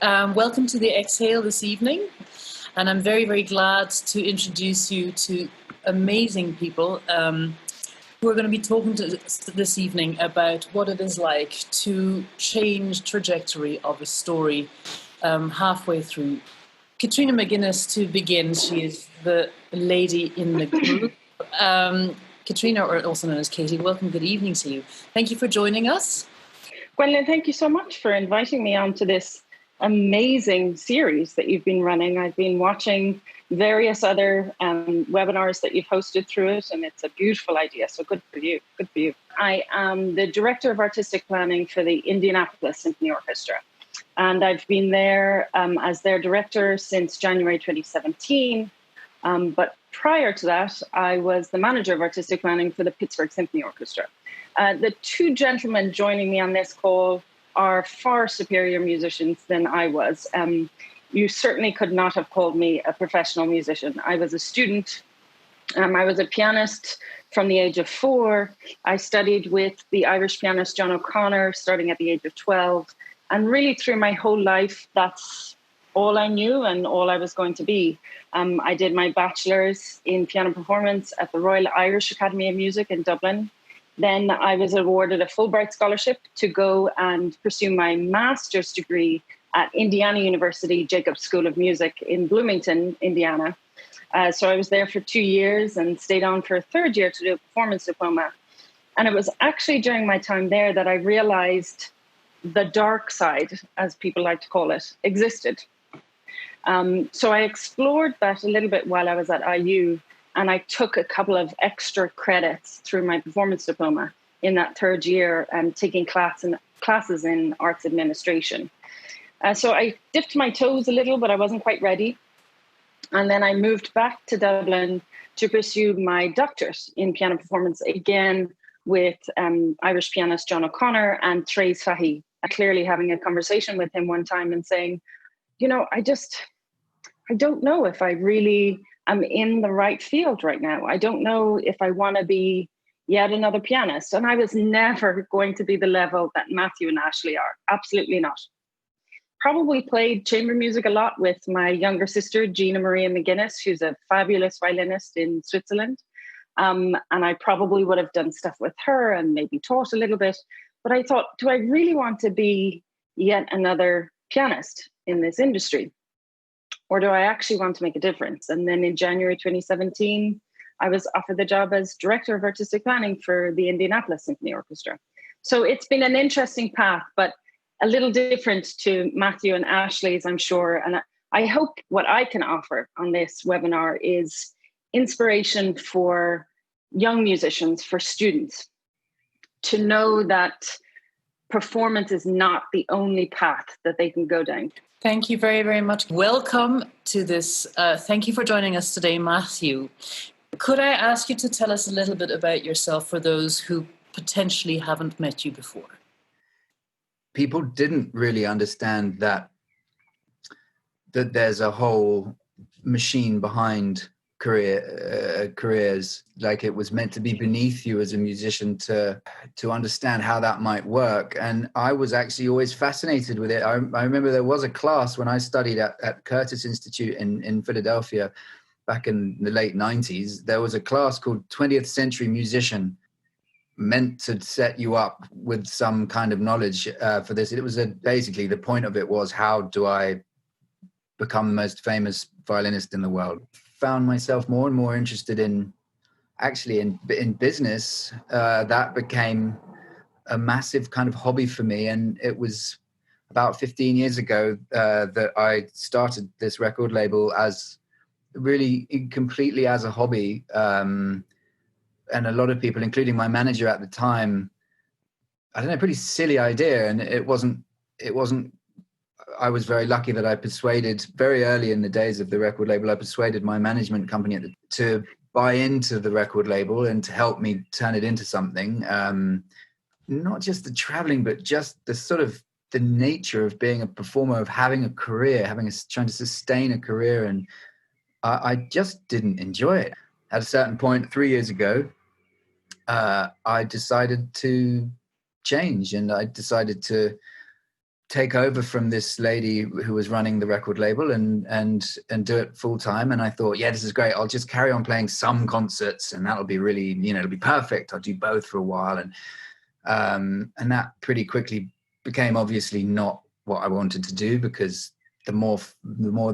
Welcome to the Exhale this evening, and I'm very, very glad to introduce you to amazing people who are going to be talking to us this evening about what it is like to change trajectory of a story halfway through. Katrina McGuinness, to begin, she is the lady in the group. Katrina, or also known as Katie, welcome, good evening to you. Thank you for joining us. Gwendolyn, thank you so much for inviting me onto this amazing series that you've been running. I've been watching various other webinars that you've hosted through it, and it's a beautiful idea. So good for you. Good for you. I am the Director of Artistic Planning for the Indianapolis Symphony Orchestra. And I've been there as their director since January 2017. But prior to that, I was the Manager of Artistic Planning for the Pittsburgh Symphony Orchestra. The two gentlemen joining me on this call are far superior musicians than I was. You certainly could not have called me a professional musician. I was a student. I was a pianist from the age of 4. I studied with the Irish pianist John O'Connor starting at the age of 12. And really through my whole life, that's all I knew and all I was going to be. I did my bachelor's in piano performance at the Royal Irish Academy of Music in Dublin. Then I was awarded a Fulbright scholarship to go and pursue my master's degree at Indiana University Jacobs School of Music in Bloomington, Indiana. So I was there for 2 years and stayed on for a third year to do a performance diploma. And it was actually during my time there that I realized the dark side, as people like to call it, existed. So I explored that a little bit while I was at IU. And I took a couple of extra credits through my performance diploma in that third year and taking classes in arts administration. So I dipped my toes a little, but I wasn't quite ready. And then I moved back to Dublin to pursue my doctorate in piano performance, again with Irish pianist John O'Connor and Thrace Fahy. Clearly having a conversation with him one time and saying, I don't know if I really am in the right field right now. I don't know if I want to be yet another pianist. And I was never going to be the level that Matthew and Ashley are. Absolutely not. Probably played chamber music a lot with my younger sister, Gina Maria McGuinness, who's a fabulous violinist in Switzerland. And I probably would have done stuff with her and maybe taught a little bit. But I thought, do I really want to be yet another pianist in this industry? Or do I actually want to make a difference? And then in January 2017, I was offered the job as Director of Artistic Planning for the Indianapolis Symphony Orchestra. So it's been an interesting path, but a little different to Matthew and Ashley's, I'm sure. And I hope what I can offer on this webinar is inspiration for young musicians, for students, to know that performance is not the only path that they can go down. Thank you very, very much. Welcome to this. Thank you for joining us today, Matthew. Could I ask you to tell us a little bit about yourself for those who potentially haven't met you before? People didn't really understand that there's a whole machine behind careers. Like, it was meant to be beneath you as a musician to understand how that might work. And I was actually always fascinated with it. I remember there was a class when I studied at Curtis Institute in Philadelphia back in the late 90s. There was a class called 20th Century Musician, meant to set you up with some kind of knowledge for this. It was basically the point of it was, how do I become the most famous violinist in the world? Found myself more and more interested in business. That became a massive kind of hobby for me. And it was about 15 years ago that I started this record label as really completely as a hobby. And a lot of people, including my manager at the time, I don't know, pretty silly idea. And it wasn't, I was very lucky that I persuaded, very early in the days of the record label, I persuaded my management company to buy into the record label and to help me turn it into something. Not just the traveling, but just the sort of the nature of being a performer, of having a career, trying to sustain a career. And I just didn't enjoy it. At a certain point, 3 years ago, I decided to change, and I decided to take over from this lady who was running the record label and do it full time. And I thought, yeah, this is great. I'll just carry on playing some concerts, and that'll be really, it'll be perfect. I'll do both for a while, and that pretty quickly became obviously not what I wanted to do, because the more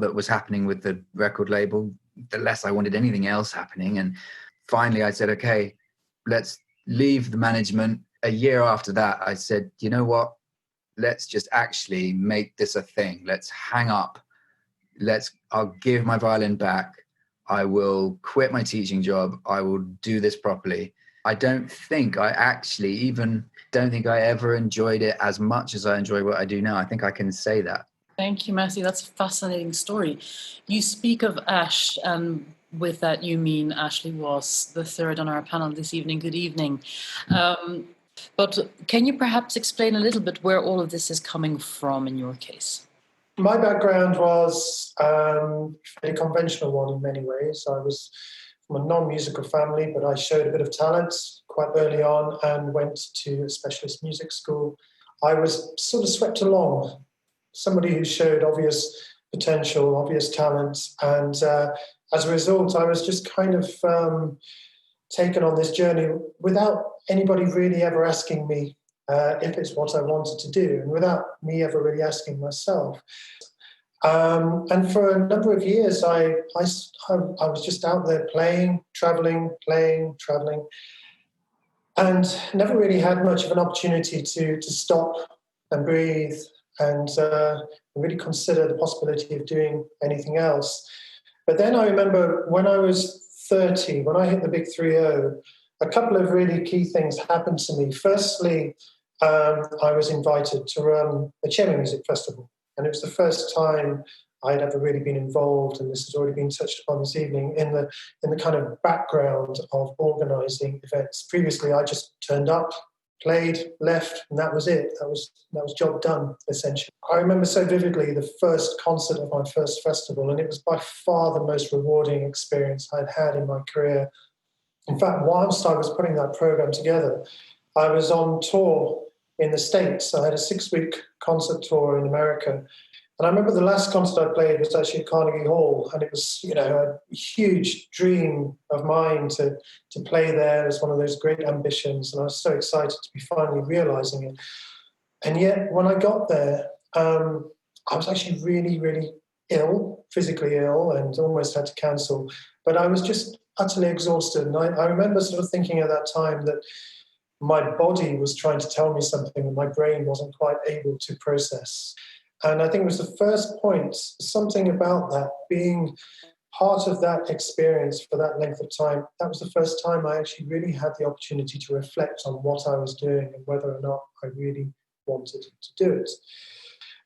that was happening with the record label, the less I wanted anything else happening. And finally, I said, okay, let's leave the management. A year after that, I said, you know what? Let's just actually make this a thing. Let's hang up. I'll give my violin back. I will quit my teaching job. I will do this properly. I don't think I ever enjoyed it as much as I enjoy what I do now. I think I can say that. Thank you, Matthew. That's a fascinating story. You speak of Ash, and with that you mean Ashley Was, the third on our panel this evening. Good evening. But can you perhaps explain a little bit where all of this is coming from in your case? My background was a conventional one in many ways. I was from a non-musical family, but I showed a bit of talent quite early on and went to a specialist music school. I was sort of swept along, somebody who showed obvious potential, obvious talent, and as a result, I was just kind of taken on this journey without anybody really ever asking me if it's what I wanted to do, and without me ever really asking myself. And for a number of years, I was just out there traveling, and never really had much of an opportunity to stop and breathe and really consider the possibility of doing anything else. But then I remember when I was 30, when I hit the big 3-0, a couple of really key things happened to me. Firstly, I was invited to run a chamber music festival, and it was the first time I'd ever really been involved, and this has already been touched upon this evening, in the kind of background of organising events. Previously, I just turned up, played, left, and that was it. That was job done, essentially. I remember so vividly the first concert of my first festival, and it was by far the most rewarding experience I'd had in my career. In fact, whilst I was putting that program together, I was on tour in the States. I had a 6-week concert tour in America. And I remember the last concert I played was actually at Carnegie Hall, and it was, a huge dream of mine to play there. It was one of those great ambitions, and I was so excited to be finally realising it. And yet, when I got there, I was actually really, really ill, physically ill, and almost had to cancel. But I was just utterly exhausted. And I remember sort of thinking at that time that my body was trying to tell me something and my brain wasn't quite able to process. And I think it was the first point, something about that, being part of that experience for that length of time. That was the first time I actually really had the opportunity to reflect on what I was doing and whether or not I really wanted to do it.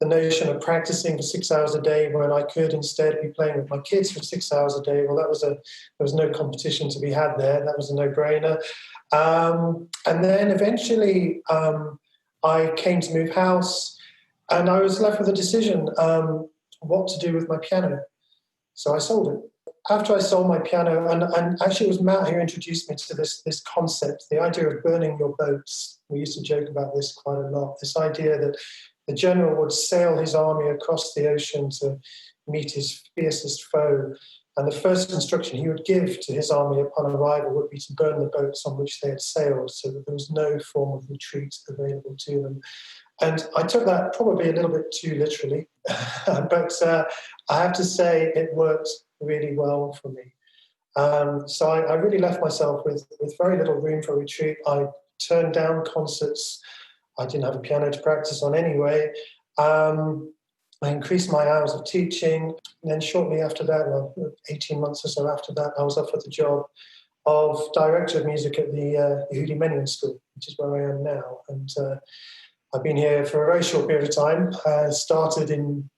The notion of practicing for 6 hours a day when I could instead be playing with my kids for 6 hours a day, well, there was no competition to be had there. That was a no-brainer. And then eventually I came to move house, and I was left with a decision what to do with my piano. So I sold it. After I sold my piano, and actually it was Matt who introduced me to this concept, the idea of burning your boats. We used to joke about this quite a lot, this idea that the general would sail his army across the ocean to meet his fiercest foe, and the first instruction he would give to his army upon arrival would be to burn the boats on which they had sailed, so that there was no form of retreat available to them. And I took that probably a little bit too literally, but I have to say it worked really well for me. So I really left myself with very little room for retreat. I turned down concerts. I didn't have a piano to practice on anyway. I increased my hours of teaching. And then shortly after that, 18 months or so after that, I was offered the job of Director of Music at the Yehudi Menuhin School, which is where I am now. And I've been here for a very short period of time. Started in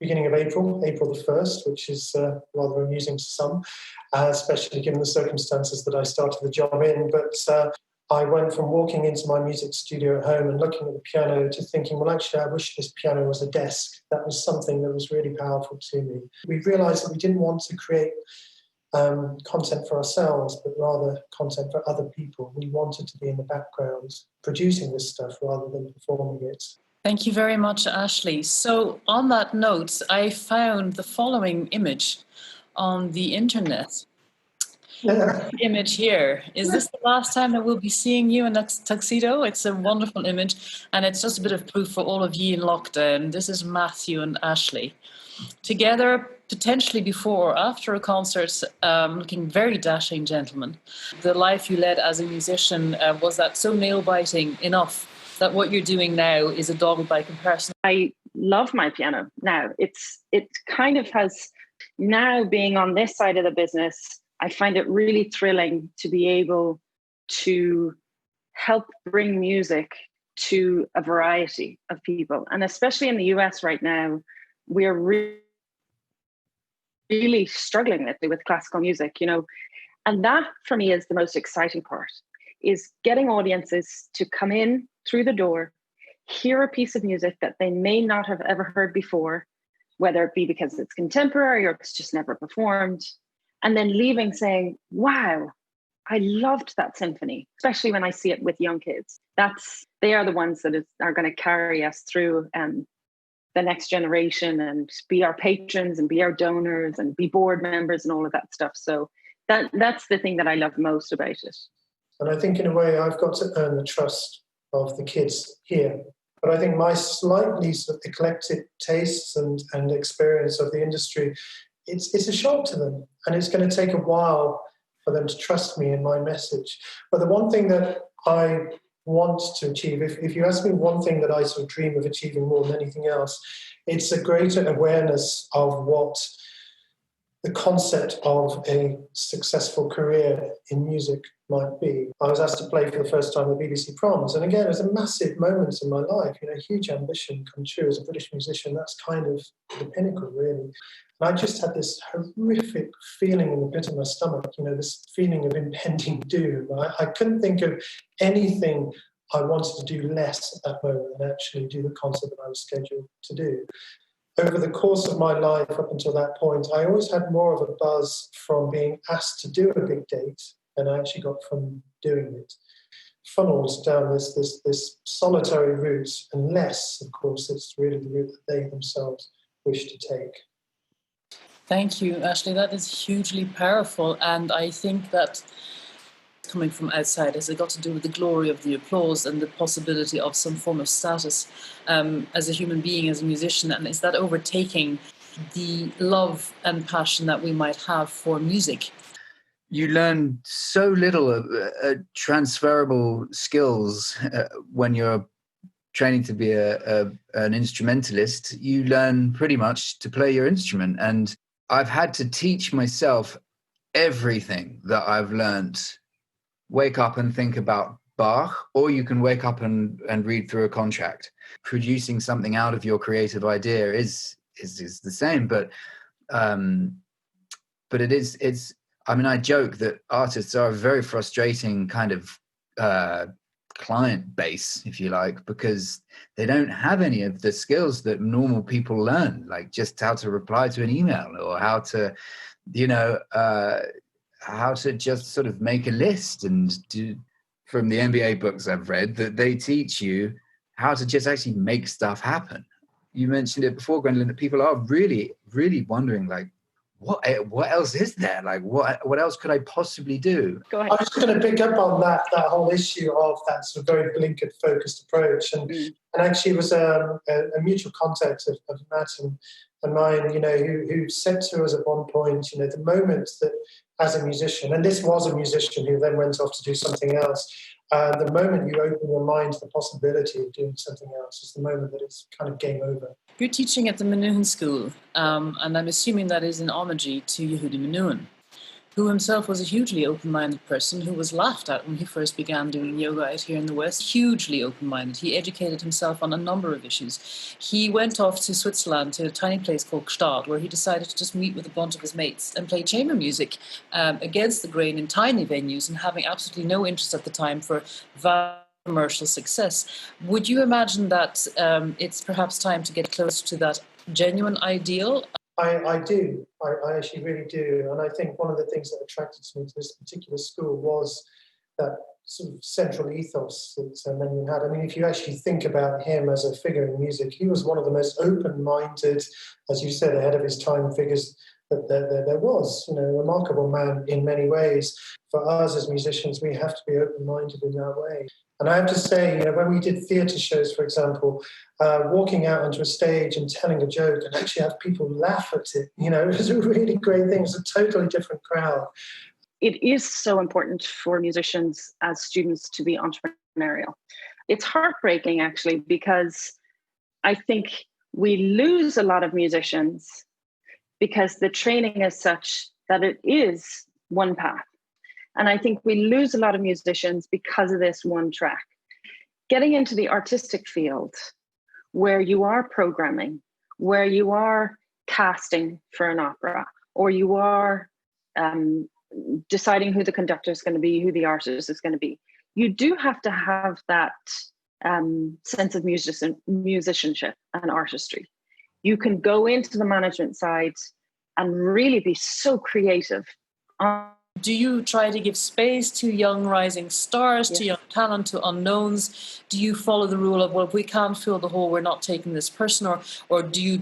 beginning of April the 1st, which is rather amusing to some, especially given the circumstances that I started the job in. But I went from walking into my music studio at home and looking at the piano to thinking, well, actually, I wish this piano was a desk. That was something that was really powerful to me. We realised that we didn't want to create content for ourselves, but rather content for other people. We wanted to be in the background producing this stuff rather than performing it. Thank you very much, Ashley. So on that note, I found the following image on the internet. Yeah. Image here. Is this the last time that we'll be seeing you in that tuxedo? It's a wonderful image, and it's just a bit of proof for all of you in lockdown. This is Matthew and Ashley together, potentially before or after a concert, looking very dashing gentlemen. The life you led as a musician, was that so nail-biting enough that what you're doing now is a dog by comparison? I love my piano now. It kind of has, now being on this side of the business, I find it really thrilling to be able to help bring music to a variety of people. And especially in the US right now, we're really struggling with classical music, and that for me is the most exciting part, is getting audiences to come in through the door, hear a piece of music that they may not have ever heard before, whether it be because it's contemporary or it's just never performed, and then leaving saying, wow, I loved that symphony, especially when I see it with young kids. They are the ones that are going to carry us through the next generation and be our patrons and be our donors and be board members and all of that stuff. So that's the thing that I love most about it. And I think in a way I've got to earn the trust of the kids here. But I think my slightly sort of eclectic tastes and experience of the industry, it's a shock to them. And it's going to take a while for them to trust me in my message. But the one thing that I want to achieve, if you ask me one thing that I sort of dream of achieving more than anything else, it's a greater awareness of what the concept of a successful career in music might be. I was asked to play for the first time at BBC Proms, and again, it was a massive moment in my life, huge ambition come true as a British musician. That's kind of the pinnacle, really. And I just had this horrific feeling in the pit of my stomach, this feeling of impending doom. I couldn't think of anything I wanted to do less at that moment than actually do the concert that I was scheduled to do. Over the course of my life up until that point, I always had more of a buzz from being asked to do a big date than I actually got from doing it. Funnels down this solitary route, unless, of course, it's really the route that they themselves wish to take. Thank you, Ashley. That is hugely powerful. And I think that coming from outside, has it got to do with the glory of the applause and the possibility of some form of status as a human being, as a musician? And is that overtaking the love and passion that we might have for music? You learn so little transferable skills when you're training to be an instrumentalist. You learn pretty much to play your instrument. And I've had to teach myself everything that I've learned. Wake up and think about Bach, or you can wake up and read through a contract. Producing something out of your creative idea is the same, but it's. I mean, I joke that artists are a very frustrating kind of client base, if you like, because they don't have any of the skills that normal people learn, like just how to reply to an email or how to, how to just sort of make a list. And from the MBA books I've read, that they teach you how to just actually make stuff happen. You mentioned it before, Gwendolyn, that people are really, really wondering, like, what else is there? Like, what else could I possibly do? Go ahead. I was going to pick up on that whole issue of that sort of very blinkered-focused approach. And actually it was a mutual contact of Matt and mine, who said to us at one point, the moment that as a musician, and this was a musician who then went off to do something else, the moment you open your mind to the possibility of doing something else is the moment that it's kind of game over. You're teaching at the Menuhin School, and I'm assuming that is in homage to Yehudi Menuhin, who himself was a hugely open-minded person who was laughed at when he first began doing yoga out here in the West. Hugely open-minded. He educated himself on a number of issues. He went off to Switzerland to a tiny place called Gstaad, where he decided to just meet with a bunch of his mates and play chamber music against the grain in tiny venues, and having absolutely no interest at the time for commercial success. Would you imagine that it's perhaps time to get close to that genuine ideal? I do. I actually really do. And I think one of the things that attracted me to this particular school was that sort of central ethos that Menyon had. I mean, if you actually think about him as a figure in music, he was one of the most open-minded, as you said, ahead of his time figures that there was. You know, a remarkable man in many ways. For us as musicians, we have to be open-minded in that way. And I have to say, you know, when we did theatre shows, for example, walking out onto a stage and telling a joke and actually have people laugh at it, you know, it was a really great thing. It was a totally different crowd. It is so important for musicians as students to be entrepreneurial. It's heartbreaking, actually, because I think we lose a lot of musicians because the training is such that it is one path. And I think we lose a lot of musicians because of this one track. Getting into the artistic field where you are programming, where you are casting for an opera, or you are deciding who the conductor is going to be, who the artist is going to be, you do have to have that sense of musicianship and artistry. You can go into the management side and really be so creative. Do you try to give space to young rising stars, to young talent, to unknowns? Do you follow the rule of, well, if we can't fill the hole, we're not taking this person? Or do you,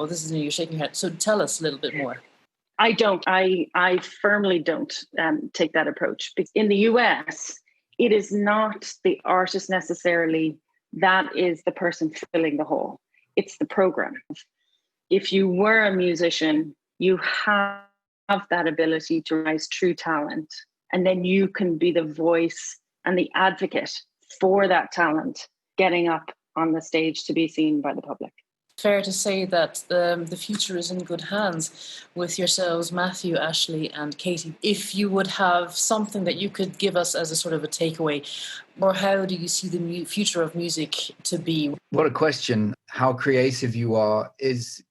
this is, you're shaking your head. So tell us a little bit more. I don't. I firmly don't take that approach. In the US, it is not the artist necessarily that is the person filling the hole. It's the program. If you were a musician, you have that ability to raise true talent, and then you can be the voice and the advocate for that talent getting up on the stage to be seen by the public. Fair to say that the future is in good hands with yourselves, Matthew, Ashley and Katie. If you would have something that you could give us as a sort of a takeaway, or how do you see the future of music to be? What a question. How creative you are is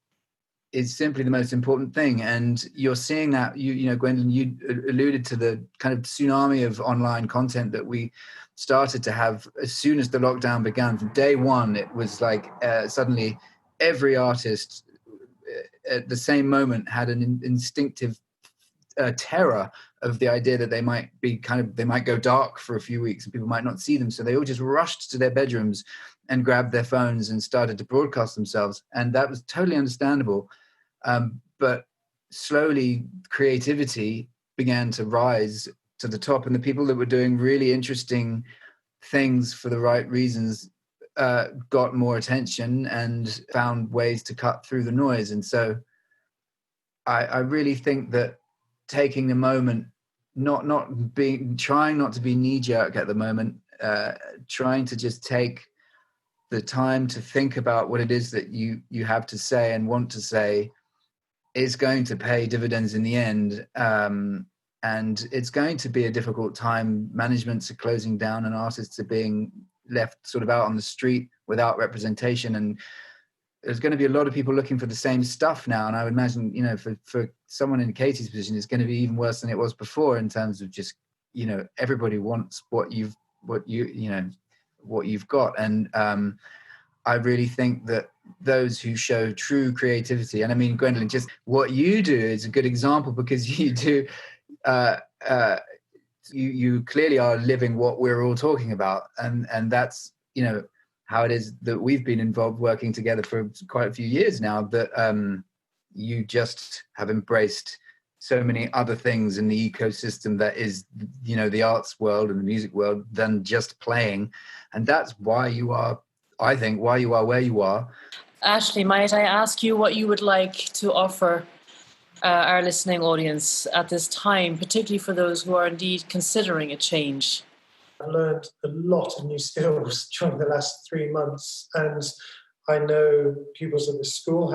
simply the most important thing. And you're seeing that, you know, Gwendolyn, you alluded to the kind of tsunami of online content that we started to have as soon as the lockdown began. From day one, it was like suddenly every artist at the same moment had an instinctive terror of the idea that they might go dark for a few weeks and people might not see them. So they all just rushed to their bedrooms and grabbed their phones and started to broadcast themselves. And that was totally understandable. But slowly creativity began to rise to the top, and the people that were doing really interesting things for the right reasons got more attention and found ways to cut through the noise. And so I really think that taking the moment, trying not to be knee-jerk at the moment, trying to just take the time to think about what it is that you have to say and want to say is going to pay dividends in the end. And it's going to be a difficult time. Managements are closing down and artists are being left sort of out on the street without representation. And there's going to be a lot of people looking for the same stuff now. And I would imagine, you know, for someone in Katie's position, it's going to be even worse than it was before in terms of just, you know, everybody wants what you've got. And I really think that those who show true creativity, and I mean, Gwendolyn, just what you do is a good example, because you do, you clearly are living what we're all talking about. And that's, you know, how it is that we've been involved working together for quite a few years now, that you just have embraced so many other things in the ecosystem that is, you know, the arts world and the music world than just playing. And that's why you are, I think, why you are where you are. Ashley, might I ask you what you would like to offer our listening audience at this time, particularly for those who are indeed considering a change? I've learned a lot of new skills during the last 3 months, and I know pupils at the school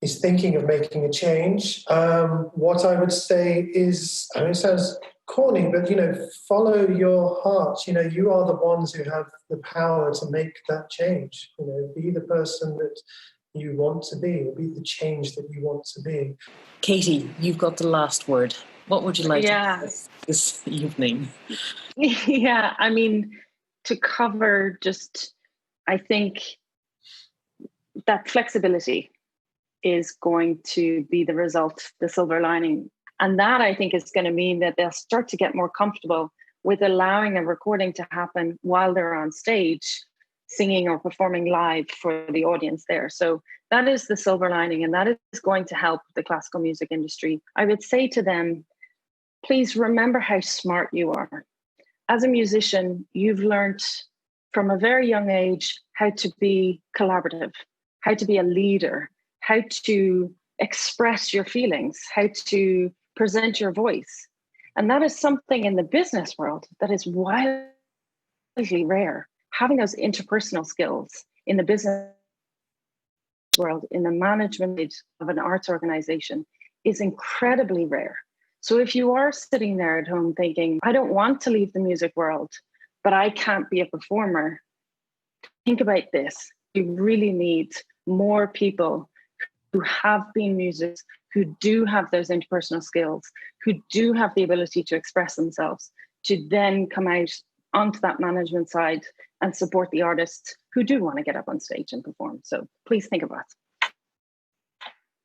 is thinking of making a change. What I would say is, I mean, it sounds corny, but, you know, follow your heart. You know, you are the ones who have the power to make that change. You know, be the person that you want to be, or be the change that you want to be. Katie, you've got the last word. What would you like to do this evening? Yeah, I mean, to cover just, I think that flexibility is going to be the result, the silver lining. And that, I think, is going to mean that they'll start to get more comfortable with allowing a recording to happen while they're on stage, singing or performing live for the audience there. So that is the silver lining, and that is going to help the classical music industry. I would say to them, please remember how smart you are. As a musician, you've learned from a very young age how to be collaborative, how to be a leader, how to express your feelings, how to present your voice. And that is something in the business world that is wildly rare. Having those interpersonal skills in the business world, in the management of an arts organization, is incredibly rare. So if you are sitting there at home thinking, I don't want to leave the music world, but I can't be a performer, think about this. You really need more people who have been musicians, who do have those interpersonal skills, who do have the ability to express themselves, to then come out onto that management side and support the artists who do want to get up on stage and perform. So please think of us.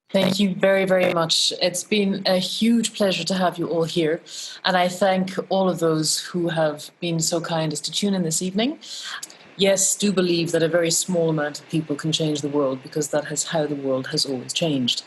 Thank you very, very much. It's been a huge pleasure to have you all here. And I thank all of those who have been so kind as to tune in this evening. Yes, do believe that a very small amount of people can change the world, because that is how the world has always changed.